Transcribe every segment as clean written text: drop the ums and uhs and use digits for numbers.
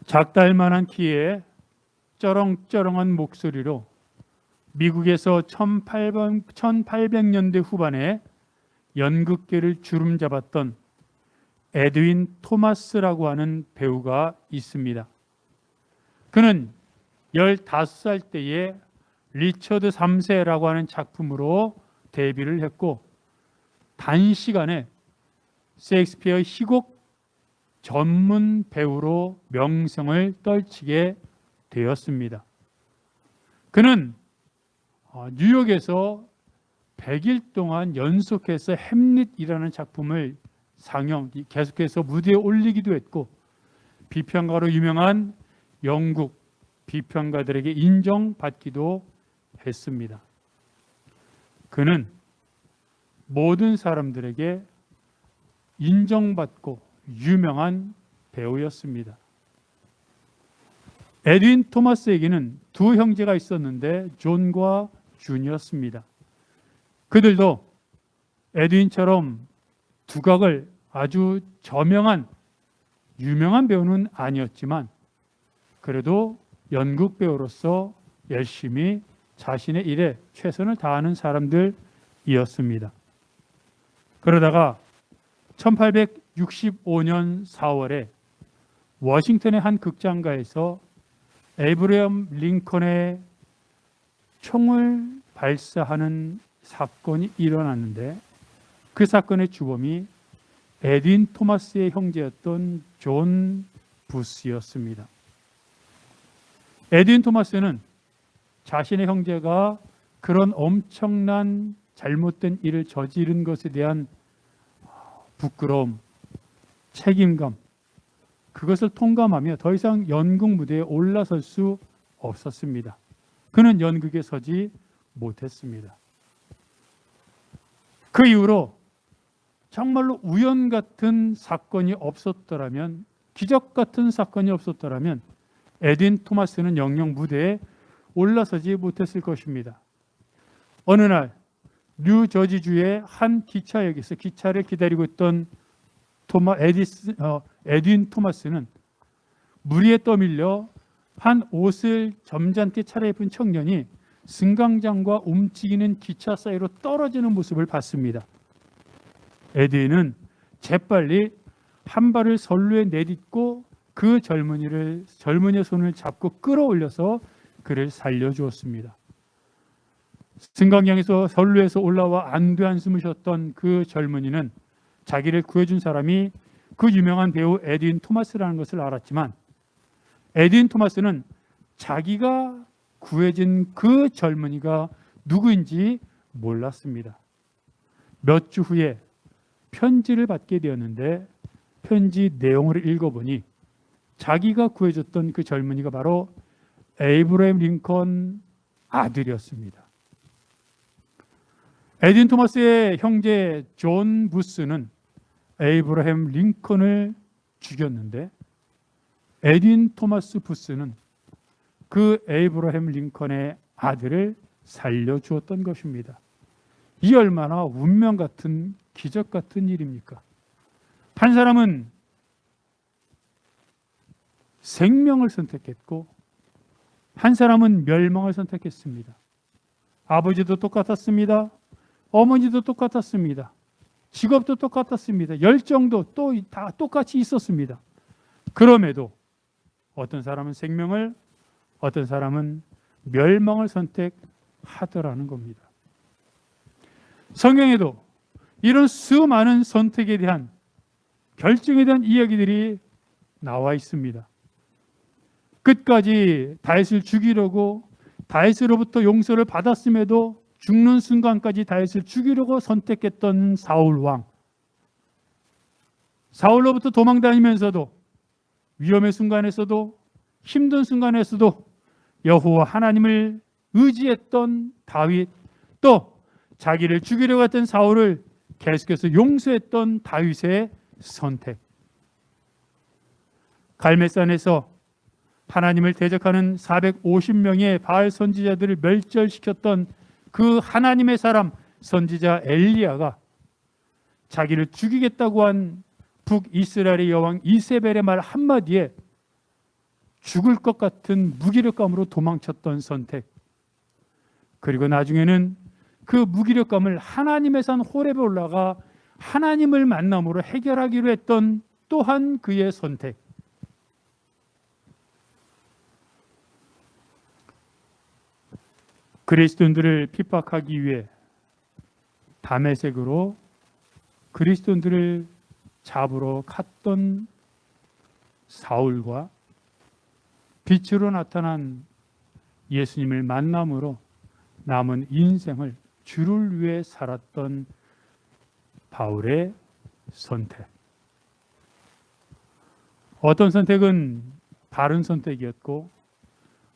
작달만한 키에 쩌렁쩌렁한 목소리로 미국에서 1800년대 후반에 연극계를 주름잡았던 에드윈 토마스라고 하는 배우가 있습니다. 그는 15살 때에 리처드 3세라고 하는 작품으로 데뷔를 했고 단시간에 셰익스피어의 희곡 전문 배우로 명성을 떨치게 되었습니다. 그는 뉴욕에서 100일 동안 연속해서 햄릿이라는 작품을 계속해서 무대에 올리기도 했고 비평가로 유명한 영국 비평가들에게 인정받기도 했습니다. 그는 모든 사람들에게 인정받고 유명한 배우였습니다. 에드윈 토마스에게는 두 형제가 있었는데 존과 준이었습니다. 그들도 에드윈처럼 두각을 아주 저명한 유명한 배우는 아니었지만 그래도 연극 배우로서 열심히 자신의 일에 최선을 다하는 사람들이었습니다. 그러다가 1865년 4월에 워싱턴의 한 극장가에서 에이브러햄 링컨의 총을 발사하는 사건이 일어났는데 그 사건의 주범이 에드윈 토마스의 형제였던 존 부스였습니다. 에드윈 토마스는 자신의 형제가 그런 엄청난 잘못된 일을 저지른 것에 대한 부끄러움, 책임감, 그것을 통감하며 더 이상 연극 무대에 올라설 수 없었습니다. 그는 연극에 서지 못했습니다. 그 이후로 정말로 우연 같은 사건이 없었더라면, 기적 같은 사건이 없었더라면 에드윈 토마스는 영영 무대에 올라서지 못했을 것입니다. 어느 날 뉴저지주의 한 기차역에서 기차를 기다리고 있던 에드윈 토마스는 무리에 떠밀려 한 옷을 점잖게 차려입은 청년이 승강장과 움직이는 기차 사이로 떨어지는 모습을 봤습니다. 에드윈은 재빨리 한 발을 선루에 내딛고 그 젊은이의 손을 잡고 끌어올려서 그를 살려주었습니다. 승강장에서 선루에서 올라와 안돼 한숨을 쉬었던 그 젊은이는 자기를 구해준 사람이 그 유명한 배우 에드윈 토마스라는 것을 알았지만 에드윈 토마스는 자기가 구해진 그 젊은이가 누구인지 몰랐습니다. 몇 주 후에 편지를 받게 되었는데 편지 내용을 읽어보니 자기가 구해줬던 그 젊은이가 바로 에이브러햄 링컨 아들이었습니다. 에드윈 토마스의 형제 존 부스는 에이브러햄 링컨을 죽였는데 에드윈 토마스 부스는 그 에이브러햄 링컨의 아들을 살려주었던 것입니다. 이 얼마나 운명 같은 기적 같은 일입니까? 한 사람은 생명을 선택했고 한 사람은 멸망을 선택했습니다. 아버지도 똑같았습니다. 어머니도 똑같았습니다. 직업도 똑같았습니다. 열정도 또 다 똑같이 있었습니다. 그럼에도 어떤 사람은 생명을, 어떤 사람은 멸망을 선택하더라는 겁니다. 성경에도 이런 수많은 선택에 대한, 결정에 대한 이야기들이 나와 있습니다. 끝까지 다윗을 죽이려고 다윗으로부터 용서를 받았음에도 죽는 순간까지 다윗을 죽이려고 선택했던 사울 왕. 사울로부터 도망다니면서도 위험의 순간에서도 힘든 순간에서도 여호와 하나님을 의지했던 다윗, 또 자기를 죽이려고 했던 사울을 계속해서 용서했던 다윗의 선택. 갈멜산에서 하나님을 대적하는 450명의 바알 선지자들을 멸절시켰던 그 하나님의 사람 선지자 엘리야가 자기를 죽이겠다고 한 북이스라엘의 여왕 이세벨의 말 한마디에 죽을 것 같은 무기력감으로 도망쳤던 선택, 그리고 나중에는 그 무기력감을 하나님의 산 호렙에 올라가 하나님을 만남으로 해결하기로 했던 또한 그의 선택. 그리스도인들을 핍박하기 위해 다메섹으로 그리스도인들을 잡으러 갔던 사울과 빛으로 나타난 예수님을 만남으로 남은 인생을 주를 위해 살았던 바울의 선택. 어떤 선택은 바른 선택이었고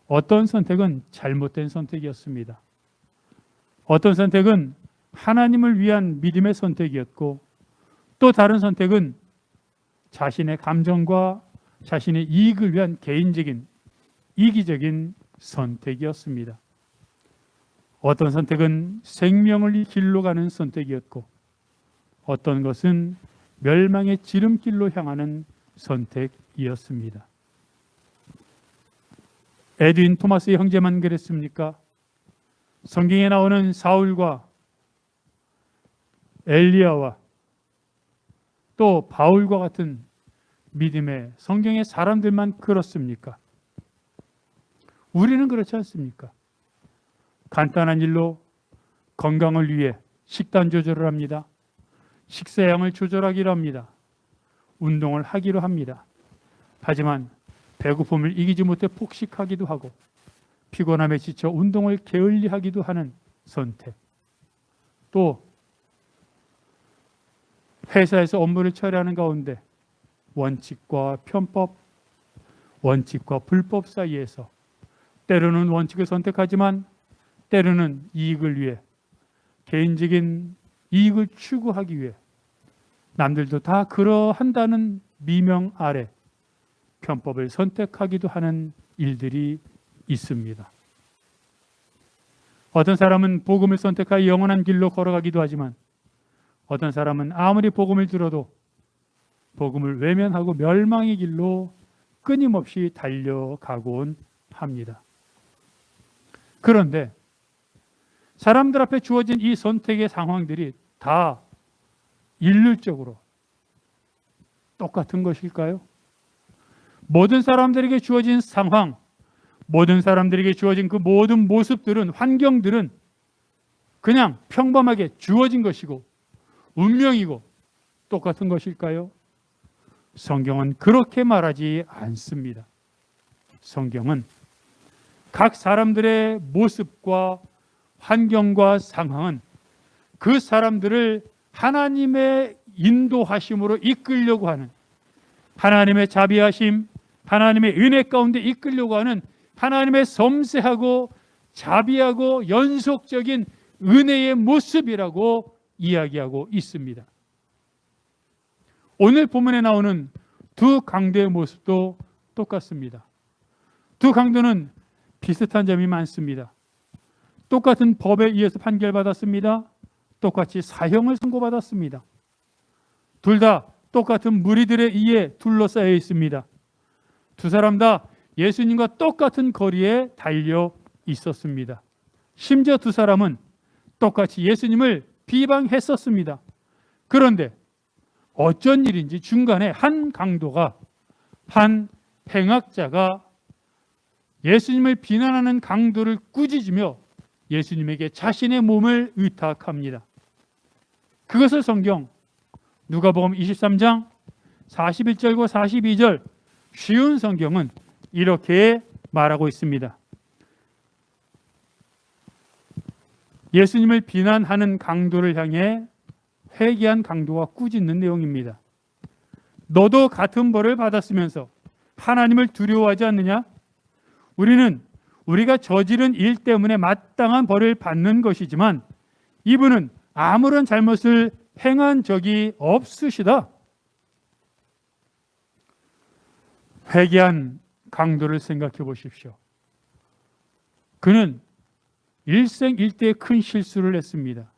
어떤 선택은 잘못된 선택이었습니다. 어떤 선택은 하나님을 위한 믿음의 선택이었고 또 다른 선택은 자신의 감정과 자신의 이익을 위한 개인적인 이기적인 선택이었습니다. 어떤 선택은 생명을 길로 가는 선택이었고 어떤 것은 멸망의 지름길로 향하는 선택이었습니다. 에드윈 토마스의 형제만 그랬습니까? 성경에 나오는 사울과 엘리야와 또 바울과 같은 믿음의 성경의 사람들만 그렇습니까? 우리는 그렇지 않습니까? 간단한 일로 건강을 위해 식단 조절을 합니다. 식사량을 조절하기로 합니다. 운동을 하기로 합니다. 하지만 배고픔을 이기지 못해 폭식하기도 하고 피곤함에 지쳐 운동을 게을리하기도 하는 선택. 또 회사에서 업무를 처리하는 가운데 원칙과 편법, 원칙과 불법 사이에서 때로는 원칙을 선택하지만 때로는 이익을 위해 개인적인 이익을 추구하기 위해 남들도 다 그러한다는 미명 아래 편법을 선택하기도 하는 일들이 있습니다. 어떤 사람은 복음을 선택하여 영원한 길로 걸어가기도 하지만 어떤 사람은 아무리 복음을 들어도 복음을 외면하고 멸망의 길로 끊임없이 달려가곤 합니다. 그런데 사람들 앞에 주어진 이 선택의 상황들이 다 일률적으로 똑같은 것일까요? 모든 사람들에게 주어진 상황, 모든 사람들에게 주어진 그 모든 모습들은, 환경들은 그냥 평범하게 주어진 것이고 운명이고 똑같은 것일까요? 성경은 그렇게 말하지 않습니다. 성경은 각 사람들의 모습과 환경과 상황은 그 사람들을 하나님의 인도하심으로 이끌려고 하는, 하나님의 자비하심, 하나님의 은혜 가운데 이끌려고 하는 하나님의 섬세하고 자비하고 연속적인 은혜의 모습이라고 이야기하고 있습니다. 오늘 본문에 나오는 두 강도의 모습도 똑같습니다. 두 강도는 비슷한 점이 많습니다. 똑같은 법에 의해서 판결받았습니다. 똑같이 사형을 선고받았습니다. 둘 다 똑같은 무리들에 의해 둘러싸여 있습니다. 두 사람 다 예수님과 똑같은 거리에 달려 있었습니다. 심지어 두 사람은 똑같이 예수님을 비방했었습니다. 그런데 어쩐 일인지 중간에 한 강도가, 한 행악자가 예수님을 비난하는 강도를 꾸짖으며 예수님에게 자신의 몸을 의탁합니다. 그것을 성경 누가복음 23장 41절과 42절 쉬운 성경은 이렇게 말하고 있습니다. 예수님을 비난하는 강도를 향해 회개한 강도가 꾸짖는 내용입니다. 너도 같은 벌을 받았으면서 하나님을 두려워하지 않느냐? 우리는 우리가 저지른 일 때문에 마땅한 벌을 받는 것이지만 이분은 아무런 잘못을 행한 적이 없으시다. 회개한 강도를 생각해 보십시오. 그는 일생일대의 큰 실수를 했습니다.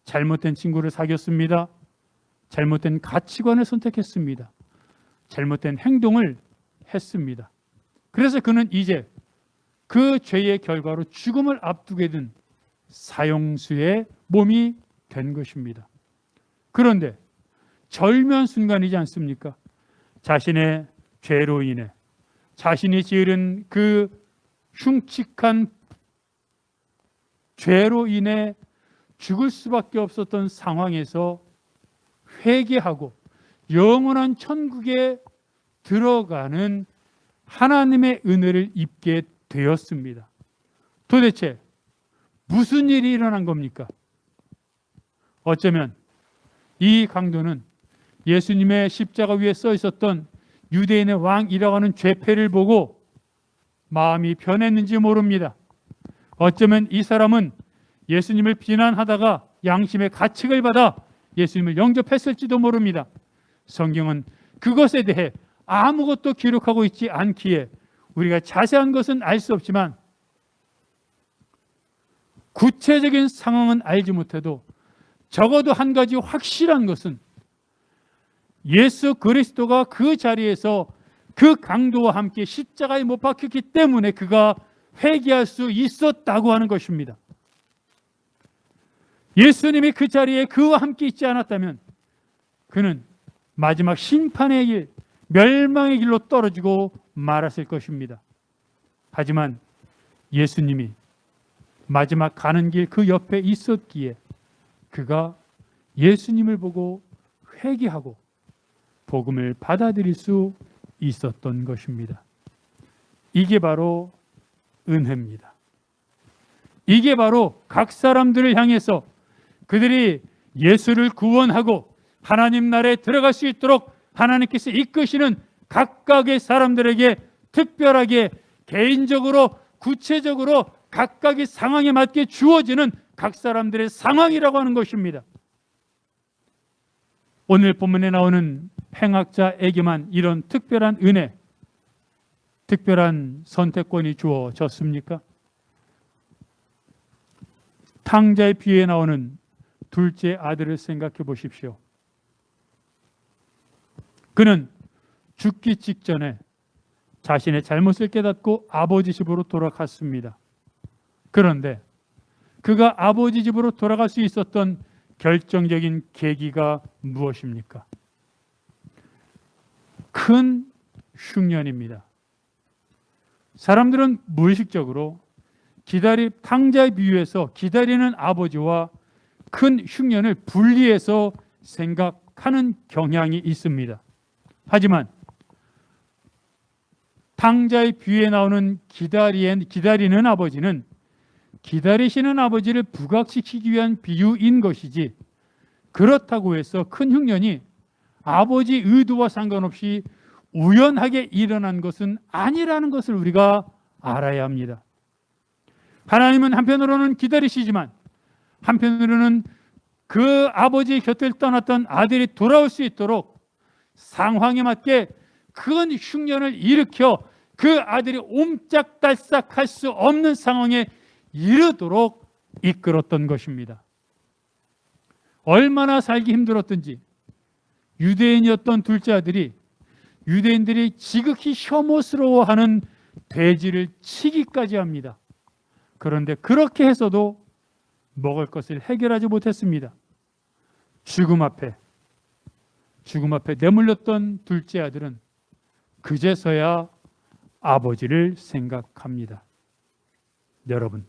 잘못된 친구를 사귀었습니다. 잘못된 가치관을 선택했습니다. 잘못된 행동을 했습니다. 그래서 그는 이제 그 죄의 결과로 죽음을 앞두게 된 사형수의 몸이 된 것입니다. 그런데 절묘한 순간이지 않습니까? 자신의 죄로 인해, 자신이 지은 그 흉측한 죄로 인해 죽을 수밖에 없었던 상황에서 회개하고 영원한 천국에 들어가는 하나님의 은혜를 입게 되었습니다. 도대체 무슨 일이 일어난 겁니까? 어쩌면 이 강도는 예수님의 십자가 위에 써 있었던 유대인의 왕이라고 하는 죄패를 보고 마음이 변했는지 모릅니다. 어쩌면 이 사람은 예수님을 비난하다가 양심의 가책을 받아 예수님을 영접했을지도 모릅니다. 성경은 그것에 대해 아무것도 기록하고 있지 않기에 우리가 자세한 것은 알 수 없지만 구체적인 상황은 알지 못해도 적어도 한 가지 확실한 것은 예수 그리스도가 그 자리에서 그 강도와 함께 십자가에 못 박혔기 때문에 그가 회개할 수 있었다고 하는 것입니다. 예수님이 그 자리에 그와 함께 있지 않았다면 그는 마지막 심판의 길, 멸망의 길로 떨어지고 말았을 것입니다. 하지만 예수님이 마지막 가는 길 그 옆에 있었기에 그가 예수님을 보고 회개하고 복음을 받아들일 수 있었던 것입니다. 이게 바로 은혜입니다. 이게 바로 각 사람들을 향해서 그들이 예수를 구원하고 하나님 나라에 들어갈 수 있도록 하나님께서 이끄시는 각각의 사람들에게 특별하게 개인적으로 구체적으로 각각의 상황에 맞게 주어지는 각 사람들의 상황이라고 하는 것입니다. 오늘 본문에 나오는 행악자에게만 이런 특별한 은혜, 특별한 선택권이 주어졌습니까? 탕자의 비유에 나오는 둘째 아들을 생각해 보십시오. 그는 죽기 직전에 자신의 잘못을 깨닫고 아버지 집으로 돌아갔습니다. 그런데 그가 아버지 집으로 돌아갈 수 있었던 결정적인 계기가 무엇입니까? 큰 흉년입니다. 사람들은 무의식적으로 탕자의 비유에서 기다리는 아버지와 큰 흉년을 분리해서 생각하는 경향이 있습니다. 하지만 탕자의 비유에 나오는 기다리는 아버지는 기다리시는 아버지를 부각시키기 위한 비유인 것이지, 그렇다고 해서 큰 흉년이 아버지 의도와 상관없이 우연하게 일어난 것은 아니라는 것을 우리가 알아야 합니다. 하나님은 한편으로는 기다리시지만 한편으로는 그 아버지의 곁을 떠났던 아들이 돌아올 수 있도록 상황에 맞게 큰 흉년을 일으켜 그 아들이 옴짝달싹할 수 없는 상황에 이르도록 이끌었던 것입니다. 얼마나 살기 힘들었던지 유대인이었던 둘째 아들이 유대인들이 지극히 혐오스러워하는 돼지를 치기까지 합니다. 그런데 그렇게 해서도 먹을 것을 해결하지 못했습니다. 죽음 앞에 내몰렸던 둘째 아들은 그제서야 아버지를 생각합니다. 여러분,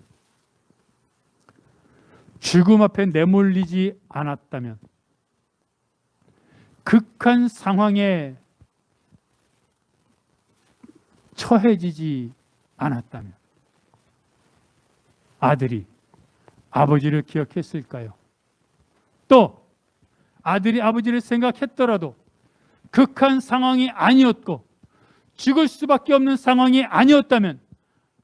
죽음 앞에 내몰리지 않았다면, 극한 상황에 처해지지 않았다면 아들이 아버지를 기억했을까요? 또 아들이 아버지를 생각했더라도 극한 상황이 아니었고 죽을 수밖에 없는 상황이 아니었다면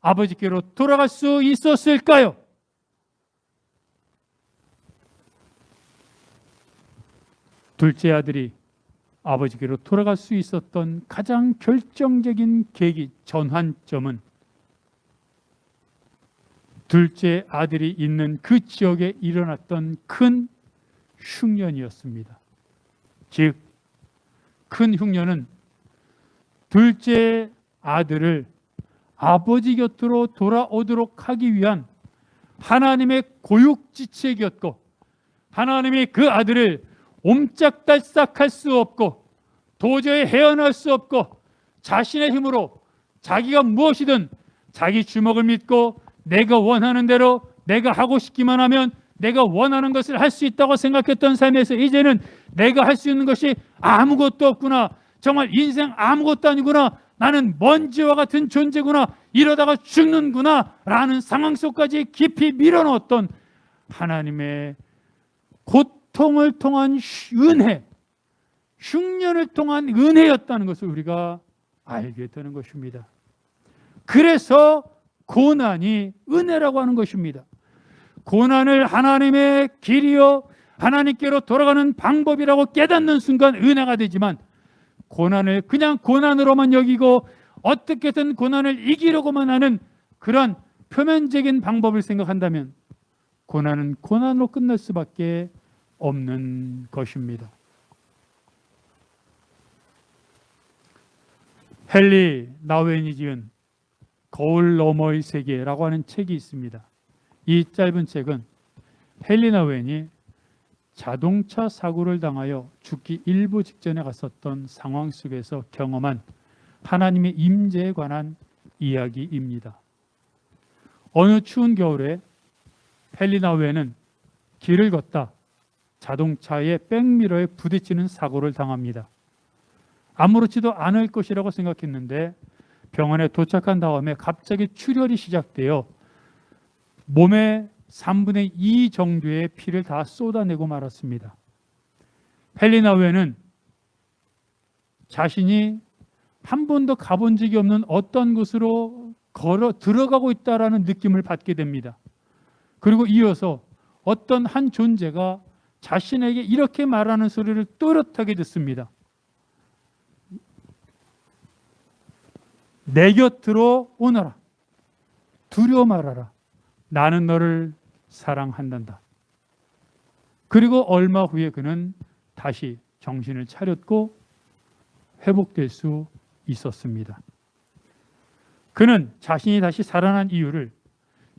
아버지께로 돌아갈 수 있었을까요? 둘째 아들이 아버지께로 돌아갈 수 있었던 가장 결정적인 계기, 전환점은 둘째 아들이 있는 그 지역에 일어났던 큰 흉년이었습니다. 즉, 큰 흉년은 둘째 아들을 아버지 곁으로 돌아오도록 하기 위한 하나님의 고육지책이었고, 하나님이 그 아들을 옴짝달싹할 수 없고 도저히 헤어날 수 없고 자신의 힘으로 자기가 무엇이든 자기 주먹을 믿고 내가 원하는 대로 내가 하고 싶기만 하면 내가 원하는 것을 할 수 있다고 생각했던 삶에서 이제는 내가 할 수 있는 것이 아무것도 없구나, 정말 인생 아무것도 아니구나, 나는 먼지와 같은 존재구나, 이러다가 죽는구나 라는 상황 속까지 깊이 밀어넣었던 하나님의 고통을 통한 은혜, 흉년을 통한 은혜였다는 것을 우리가 알게 되는 것입니다. 그래서 고난이 은혜라고 하는 것입니다. 고난을 하나님의 길이요 하나님께로 돌아가는 방법이라고 깨닫는 순간 은혜가 되지만, 고난을 그냥 고난으로만 여기고 어떻게든 고난을 이기려고만 하는 그런 표면적인 방법을 생각한다면 고난은 고난으로 끝날 수밖에 없는 것입니다. 헨리 나우엔이 지은 거울 너머의 세계라고 하는 책이 있습니다. 이 짧은 책은 헨리 나우엔이 자동차 사고를 당하여 죽기 일부 직전에 갔었던 상황 속에서 경험한 하나님의 임재에 관한 이야기입니다. 어느 추운 겨울에 헨리 나우엔은 길을 걷다 자동차의 백미러에 부딪히는 사고를 당합니다. 아무렇지도 않을 것이라고 생각했는데 병원에 도착한 다음에 갑자기 출혈이 시작되어 몸의 3분의 2 정도의 피를 다 쏟아내고 말았습니다. 헨리 나우엔은 자신이 한 번도 가본 적이 없는 어떤 곳으로 걸어 들어가고 있다라는 느낌을 받게 됩니다. 그리고 이어서 어떤 한 존재가 자신에게 이렇게 말하는 소리를 또렷하게 듣습니다. 내 곁으로 오너라. 두려워 말아라. 나는 너를 사랑한단다. 그리고 얼마 후에 그는 다시 정신을 차렸고 회복될 수 있었습니다. 그는 자신이 다시 살아난 이유를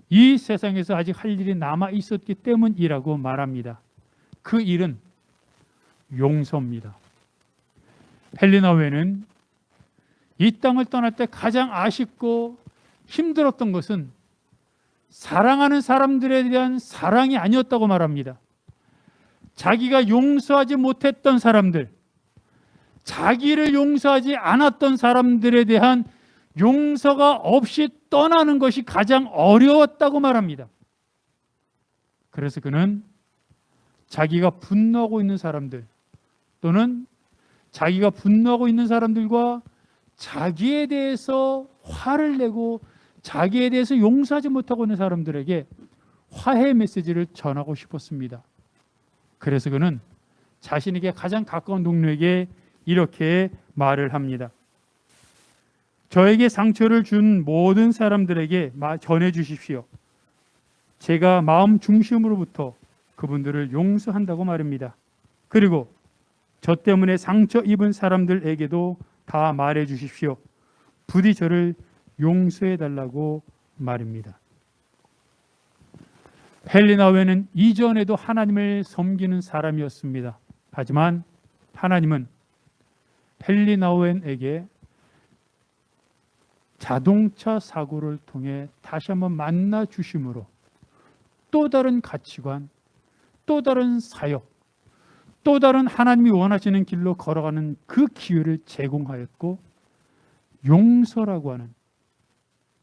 이 세상에서 아직 할 일이 남아 있었기 때문이라고 말합니다. 그 일은 용서입니다. 헨리 나우엔은 이 땅을 떠날 때 가장 아쉽고 힘들었던 것은 사랑하는 사람들에 대한 사랑이 아니었다고 말합니다. 자기가 용서하지 못했던 사람들, 자기를 용서하지 않았던 사람들에 대한 용서가 없이 떠나는 것이 가장 어려웠다고 말합니다. 그래서 그는 자기가 분노하고 있는 사람들 또는 자기가 분노하고 있는 사람들과 자기에 대해서 화를 내고 자기에 대해서 용서하지 못하고 있는 사람들에게 화해 메시지를 전하고 싶었습니다. 그래서 그는 자신에게 가장 가까운 동료에게 이렇게 말을 합니다. 저에게 상처를 준 모든 사람들에게 전해 주십시오. 제가 마음 중심으로부터 그분들을 용서한다고 말입니다. 그리고 저 때문에 상처 입은 사람들에게도 다 말해 주십시오. 부디 저를 용서해 달라고 말입니다. 헨리 나우엔은 이전에도 하나님을 섬기는 사람이었습니다. 하지만 하나님은 헨리 나우엔에게 자동차 사고를 통해 다시 한번 만나 주심으로 또 다른 가치관, 또 다른 사역, 또 다른 하나님이 원하시는 길로 걸어가는 그 기회를 제공하였고, 용서라고 하는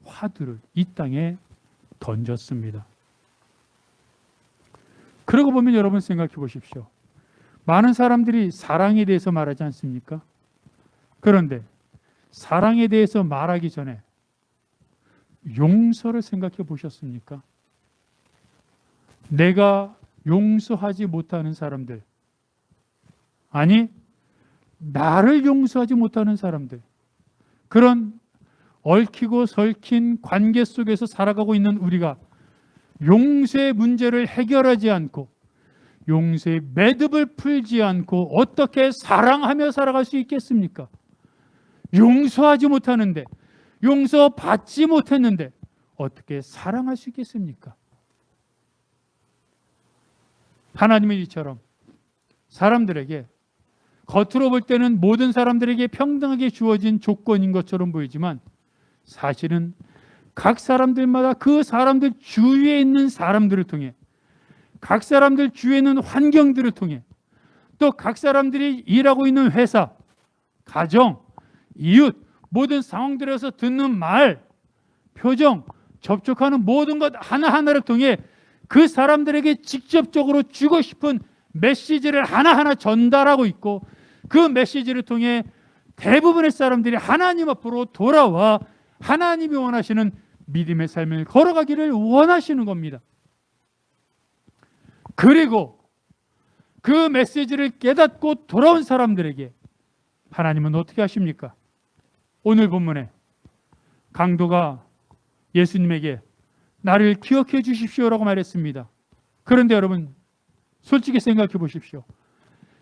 화두를 이 땅에 던졌습니다. 그러고 보면 여러분 생각해 보십시오. 많은 사람들이 사랑에 대해서 말하지 않습니까? 그런데 사랑에 대해서 말하기 전에 용서를 생각해 보셨습니까? 내가 용서하지 못하는 사람들, 아니 나를 용서하지 못하는 사람들, 그런 얽히고 설킨 관계 속에서 살아가고 있는 우리가 용서의 문제를 해결하지 않고 용서의 매듭을 풀지 않고 어떻게 사랑하며 살아갈 수 있겠습니까? 용서하지 못하는데, 용서받지 못했는데 어떻게 사랑할 수 있겠습니까? 하나님은 이처럼 사람들에게 겉으로 볼 때는 모든 사람들에게 평등하게 주어진 조건인 것처럼 보이지만 사실은 각 사람들마다 그 사람들 주위에 있는 사람들을 통해, 각 사람들 주위에 있는 환경들을 통해, 또 각 사람들이 일하고 있는 회사, 가정, 이웃, 모든 상황들에서 듣는 말, 표정, 접촉하는 모든 것 하나하나를 통해 그 사람들에게 직접적으로 주고 싶은 메시지를 하나하나 전달하고 있고, 그 메시지를 통해 대부분의 사람들이 하나님 앞으로 돌아와 하나님이 원하시는 믿음의 삶을 걸어가기를 원하시는 겁니다. 그리고 그 메시지를 깨닫고 돌아온 사람들에게 하나님은 어떻게 하십니까? 오늘 본문에 강도가 예수님에게 나를 기억해 주십시오라고 말했습니다. 그런데 여러분, 솔직히 생각해 보십시오.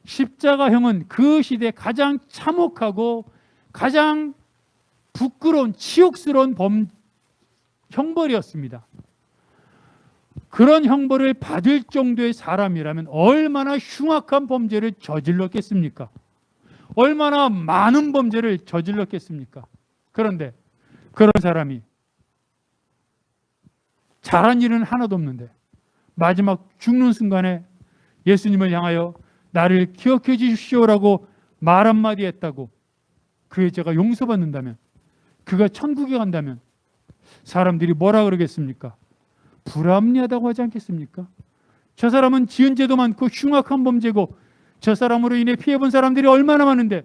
십자가형은 그 시대 가장 참혹하고 가장 부끄러운 치욕스러운 형벌이었습니다. 그런 형벌을 받을 정도의 사람이라면 얼마나 흉악한 범죄를 저질렀겠습니까? 얼마나 많은 범죄를 저질렀겠습니까? 그런데 그런 사람이 잘한 일은 하나도 없는데 마지막 죽는 순간에 예수님을 향하여 나를 기억해 주십시오라고 말 한마디 했다고 그의 죄가 용서받는다면, 그가 천국에 간다면 사람들이 뭐라 그러겠습니까? 불합리하다고 하지 않겠습니까? 저 사람은 지은 죄도 많고 흉악한 범죄고 저 사람으로 인해 피해본 사람들이 얼마나 많은데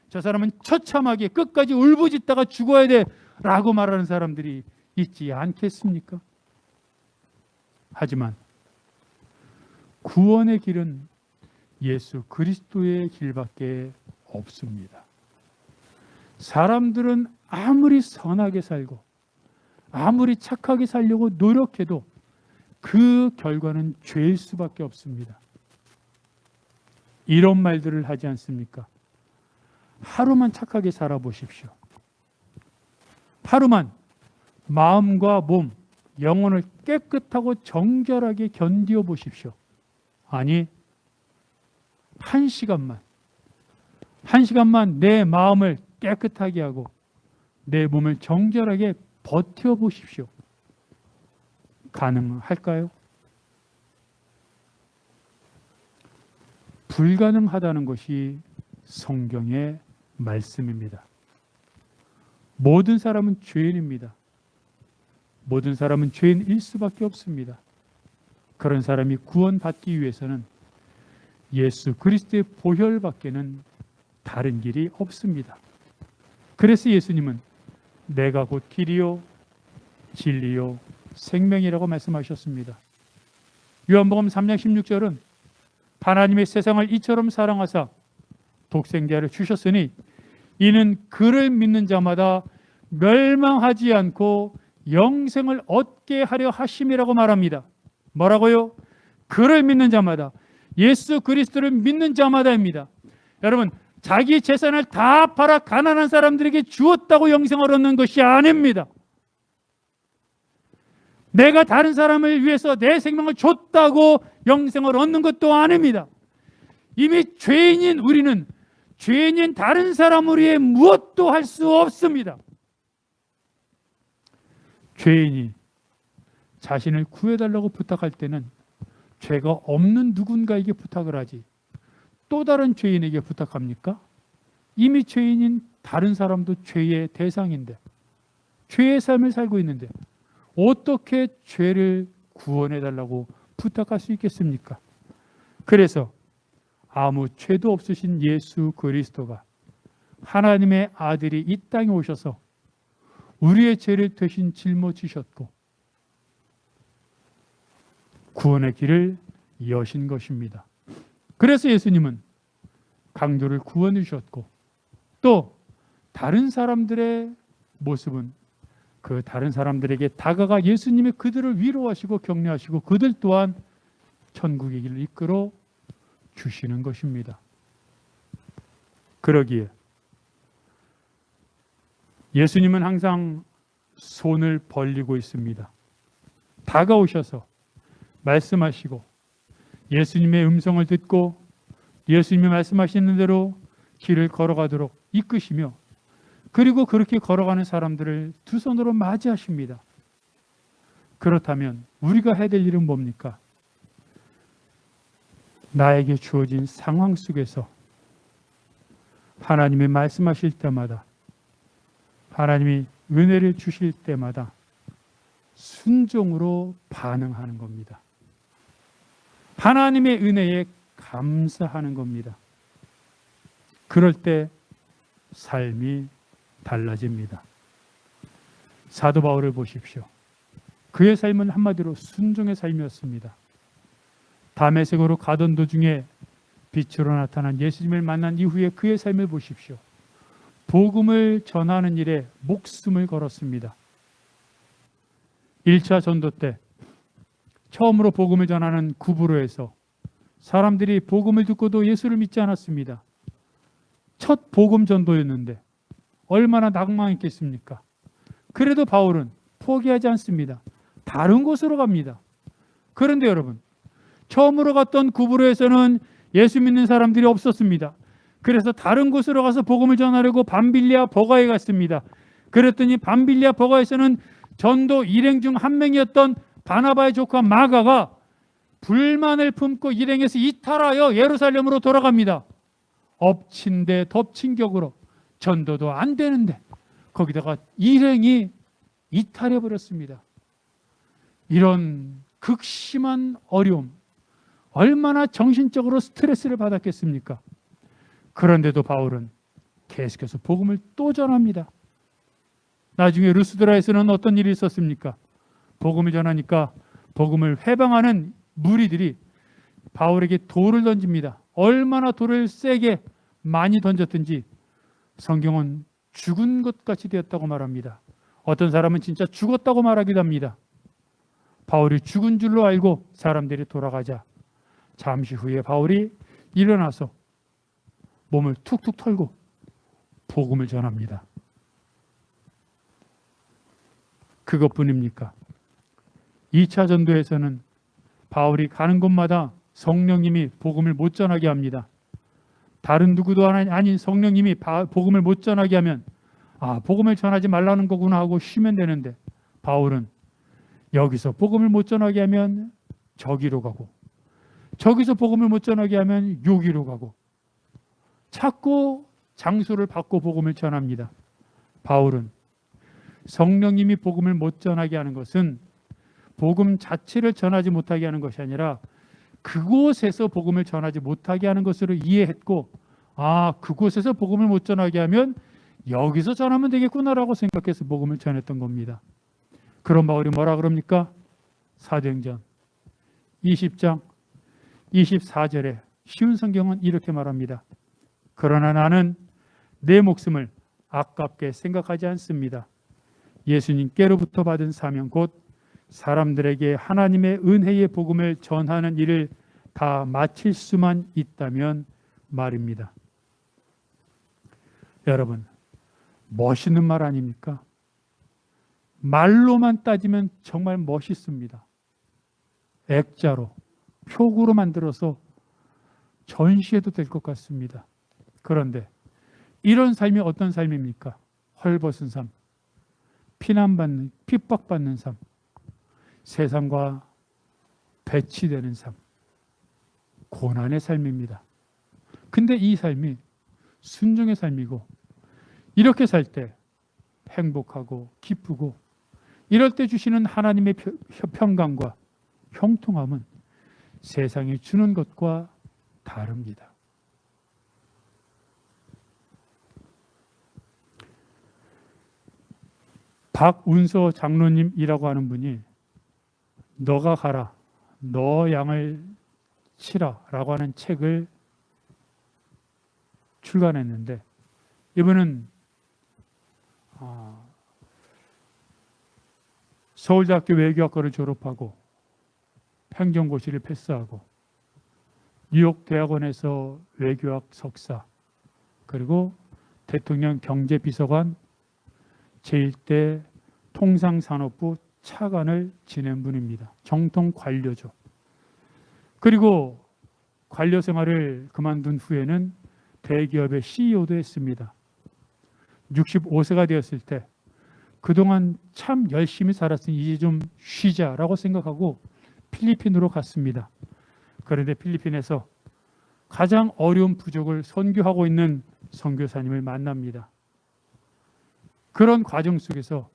저 사람은 처참하게 끝까지 울부짖다가 죽어야 돼 라고 말하는 사람들이 있지 않겠습니까? 하지만 구원의 길은 예수 그리스도의 길밖에 없습니다. 사람들은 아무리 선하게 살고 아무리 착하게 살려고 노력해도 그 결과는 죄일 수밖에 없습니다. 이런 말들을 하지 않습니까? 하루만 착하게 살아보십시오. 하루만 마음과 몸, 영혼을 깨끗하고 정결하게 견디어 보십시오. 아니, 한 시간만 내 마음을 깨끗하게 하고 내 몸을 정결하게 버텨보십시오. 가능할까요? 불가능하다는 것이 성경의 말씀입니다. 모든 사람은 죄인입니다. 모든 사람은 죄인일 수밖에 없습니다. 그런 사람이 구원받기 위해서는 예수 그리스도의 보혈밖에는 다른 길이 없습니다. 그래서 예수님은 내가 곧 길이요 진리요 생명이라고 말씀하셨습니다. 요한복음 3장 16절은 하나님의 세상을 이처럼 사랑하사 독생자를 주셨으니 이는 그를 믿는 자마다 멸망하지 않고 영생을 얻게 하려 하심이라고 말합니다. 뭐라고요? 그를 믿는 자마다, 예수 그리스도를 믿는 자마다입니다. 여러분, 자기 재산을 다 팔아 가난한 사람들에게 주었다고 영생을 얻는 것이 아닙니다. 내가 다른 사람을 위해서 내 생명을 줬다고 영생을 얻는 것도 아닙니다. 이미 죄인인 우리는 죄인인 다른 사람을 위해 무엇도 할 수 없습니다. 죄인이 자신을 구해달라고 부탁할 때는 죄가 없는 누군가에게 부탁을 하지 또 다른 죄인에게 부탁합니까? 이미 죄인인 다른 사람도 죄의 대상인데, 죄의 삶을 살고 있는데 어떻게 죄를 구원해달라고 부탁할 수 있겠습니까? 그래서 아무 죄도 없으신 예수 그리스도가 하나님의 아들이 이 땅에 오셔서 우리의 죄를 대신 짊어지셨고 구원의 길을 여신 것입니다. 그래서 예수님은 강도를 구원해 주셨고 또 다른 사람들의 모습은 그 다른 사람들에게 다가가 예수님이 그들을 위로하시고 격려하시고 그들 또한 천국의 길을 이끌어 주시는 것입니다. 그러기에 예수님은 항상 손을 벌리고 있습니다. 다가오셔서 말씀하시고 예수님의 음성을 듣고 예수님이 말씀하시는 대로 길을 걸어가도록 이끄시며 그리고 그렇게 걸어가는 사람들을 두 손으로 맞이하십니다. 그렇다면 우리가 해야 될 일은 뭡니까? 나에게 주어진 상황 속에서 하나님이 말씀하실 때마다 하나님이 은혜를 주실 때마다 순종으로 반응하는 겁니다. 하나님의 은혜에 감사하는 겁니다. 그럴 때 삶이 달라집니다. 사도 바울을 보십시오. 그의 삶은 한마디로 순종의 삶이었습니다. 다메섹으로 가던 도중에 빛으로 나타난 예수님을 만난 이후에 그의 삶을 보십시오. 복음을 전하는 일에 목숨을 걸었습니다. 1차 전도 때 처음으로 복음을 전하는 구브로에서 사람들이 복음을 듣고도 예수를 믿지 않았습니다. 첫 복음 전도였는데 얼마나 낭망했겠습니까? 그래도 바울은 포기하지 않습니다. 다른 곳으로 갑니다. 그런데 여러분, 처음으로 갔던 구브로에서는 예수 믿는 사람들이 없었습니다. 그래서 다른 곳으로 가서 복음을 전하려고 밤빌리아 버가에 갔습니다. 그랬더니 밤빌리아 버가에서는 전도 일행 중 한 명이었던 바나바의 조카 마가가 불만을 품고 일행에서 이탈하여 예루살렘으로 돌아갑니다. 엎친 데 덮친 격으로 전도도 안 되는데 거기다가 일행이 이탈해 버렸습니다. 이런 극심한 어려움, 얼마나 정신적으로 스트레스를 받았겠습니까? 그런데도 바울은 계속해서 복음을 또 전합니다. 나중에 루스드라에서는 어떤 일이 있었습니까? 복음을 전하니까 복음을 회방하는 무리들이 바울에게 돌을 던집니다. 얼마나 돌을 세게 많이 던졌든지 성경은 죽은 것 같이 되었다고 말합니다. 어떤 사람은 진짜 죽었다고 말하기도 합니다. 바울이 죽은 줄로 알고 사람들이 돌아가자 잠시 후에 바울이 일어나서 몸을 툭툭 털고 복음을 전합니다. 그것뿐입니까? 2차 전도에서는 바울이 가는 곳마다 성령님이 복음을 못 전하게 합니다. 다른 누구도 아닌 성령님이 복음을 못 전하게 하면 복음을 전하지 말라는 거구나 하고 쉬면 되는데 바울은 여기서 복음을 못 전하게 하면 저기로 가고 저기서 복음을 못 전하게 하면 여기로 가고 자꾸 장소를 바꿔 복음을 전합니다. 바울은 성령님이 복음을 못 전하게 하는 것은 복음 자체를 전하지 못하게 하는 것이 아니라 그곳에서 복음을 전하지 못하게 하는 것으로 이해했고 그곳에서 복음을 못 전하게 하면 여기서 전하면 되겠구나라고 생각해서 복음을 전했던 겁니다. 그런 바울이 뭐라 그럽니까? 사도행전 20장 24절에 쉬운 성경은 이렇게 말합니다. 그러나 나는 내 목숨을 아깝게 생각하지 않습니다. 예수님께로부터 받은 사명 곧 사람들에게 하나님의 은혜의 복음을 전하는 일을 다 마칠 수만 있다면 말입니다. 여러분, 멋있는 말 아닙니까? 말로만 따지면 정말 멋있습니다. 액자로, 표구로 만들어서 전시해도 될 것 같습니다. 그런데 이런 삶이 어떤 삶입니까? 헐벗은 삶, 피난받는, 핍박받는 삶, 세상과 배치되는 삶, 고난의 삶입니다. 근데 이 삶이 순종의 삶이고 이렇게 살 때 행복하고 기쁘고 이럴 때 주시는 하나님의 평강과 형통함은 세상이 주는 것과 다릅니다. 박운서 장로님이라고 하는 분이 너가 가라, 너 양을 치라 라고 하는 책을 출간했는데 이분은 서울대학교 외교학과를 졸업하고 행정고시를 패스하고 뉴욕 대학원에서 외교학 석사 그리고 대통령 경제비서관 제1대 통상산업부 차관을 지낸 분입니다. 정통 관료죠. 그리고 관료 생활을 그만둔 후에는 대기업의 CEO도 했습니다. 65세가 되었을 때 그동안 참 열심히 살았으니 이제 좀 쉬자라고 생각하고 필리핀으로 갔습니다. 그런데 필리핀에서 가장 어려운 부족을 선교하고 있는 선교사님을 만납니다. 그런 과정 속에서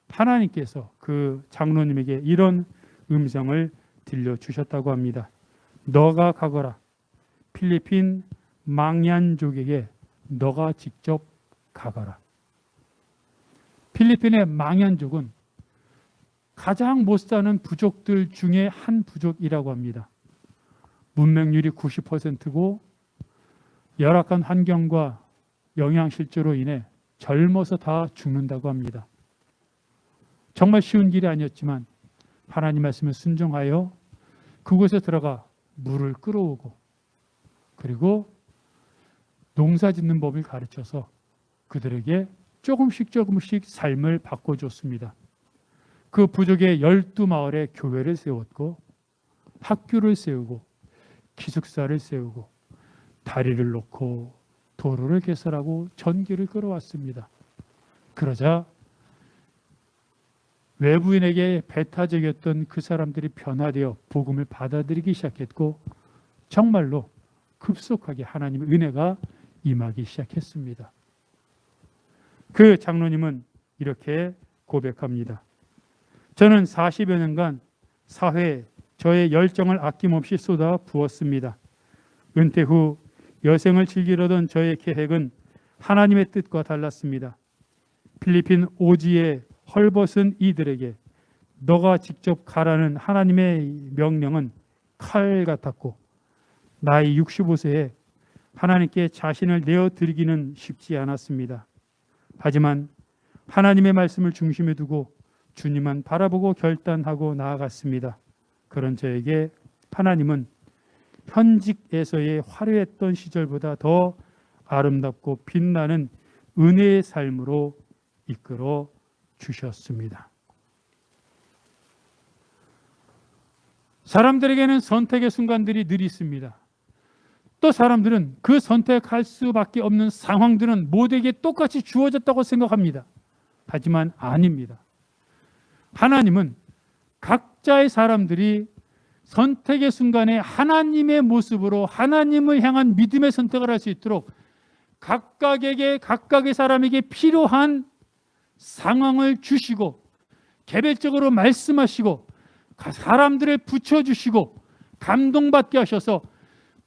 하나님께서 그 장로님에게 이런 음성을 들려주셨다고 합니다. 너가 가거라. 필리핀 망얀족에게 너가 직접 가거라. 필리핀의 망얀족은 가장 못 사는 부족들 중에 한 부족이라고 합니다. 문맹률이 90%고 열악한 환경과 영양실조로 인해 젊어서 다 죽는다고 합니다. 정말 쉬운 길이 아니었지만 하나님 말씀에 순종하여 그곳에 들어가 물을 끌어오고 그리고 농사 짓는 법을 가르쳐서 그들에게 조금씩 삶을 바꿔줬습니다. 그 부족의 12마을에 교회를 세웠고 학교를 세우고 기숙사를 세우고 다리를 놓고 도로를 개설하고 전기를 끌어왔습니다. 그러자 외부인에게 배타적이었던 그 사람들이 변화되어 복음을 받아들이기 시작했고 정말로 급속하게 하나님의 은혜가 임하기 시작했습니다. 그 장로님은 이렇게 고백합니다. 저는 40여 년간 사회에 저의 열정을 아낌없이 쏟아 부었습니다. 은퇴 후 여생을 즐기려던 저의 계획은 하나님의 뜻과 달랐습니다. 필리핀 오지에 헐벗은 이들에게 너가 직접 가라는 하나님의 명령은 칼 같았고 나이 65세에 하나님께 자신을 내어드리기는 쉽지 않았습니다. 하지만 하나님의 말씀을 중심에 두고 주님만 바라보고 결단하고 나아갔습니다. 그런 저에게 하나님은 현직에서의 화려했던 시절보다 더 아름답고 빛나는 은혜의 삶으로 이끌어 주셨습니다. 사람들에게는 선택의 순간들이 늘 있습니다. 또 사람들은 그 선택할 수밖에 없는 상황들은 모두에게 똑같이 주어졌다고 생각합니다. 하지만 아닙니다. 하나님은 각자의 사람들이 선택의 순간에 하나님의 모습으로 하나님을 향한 믿음의 선택을 할 수 있도록 각각의 사람에게 필요한 상황을 주시고 개별적으로 말씀하시고 사람들을 붙여주시고 감동받게 하셔서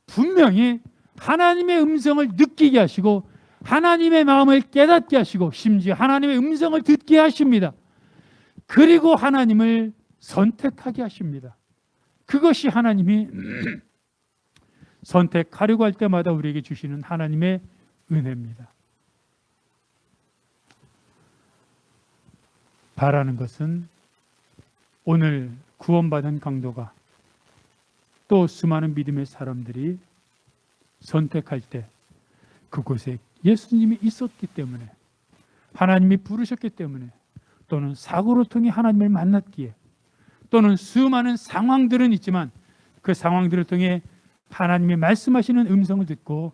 분명히 하나님의 음성을 느끼게 하시고 하나님의 마음을 깨닫게 하시고 심지어 하나님의 음성을 듣게 하십니다. 그리고 하나님을 선택하게 하십니다. 그것이 하나님이 선택하려고 할 때마다 우리에게 주시는 하나님의 은혜입니다. 바라는 것은 오늘 구원받은 강도가 또 수많은 믿음의 사람들이 선택할 때 그곳에 예수님이 있었기 때문에 하나님이 부르셨기 때문에 또는 사고를 통해 하나님을 만났기에 또는 수많은 상황들은 있지만 그 상황들을 통해 하나님이 말씀하시는 음성을 듣고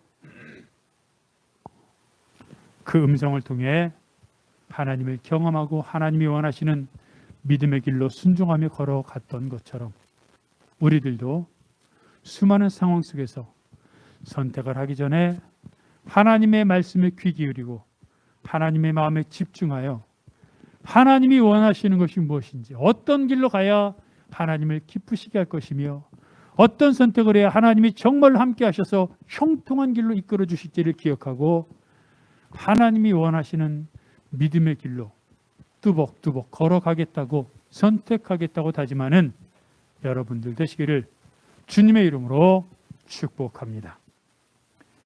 그 음성을 통해 하나님을 경험하고 하나님이 원하시는 믿음의 길로 순종하며 걸어갔던 것처럼 우리들도 수많은 상황 속에서 선택을 하기 전에 하나님의 말씀에 귀 기울이고 하나님의 마음에 집중하여 하나님이 원하시는 것이 무엇인지 어떤 길로 가야 하나님을 기쁘시게 할 것이며 어떤 선택을 해야 하나님이 정말로 함께 하셔서 형통한 길로 이끌어 주실지를 기억하고 하나님이 원하시는 믿음의 길로 뚜벅뚜벅 걸어가겠다고 선택하겠다고 다짐하는 여러분들 되시기를 주님의 이름으로 축복합니다.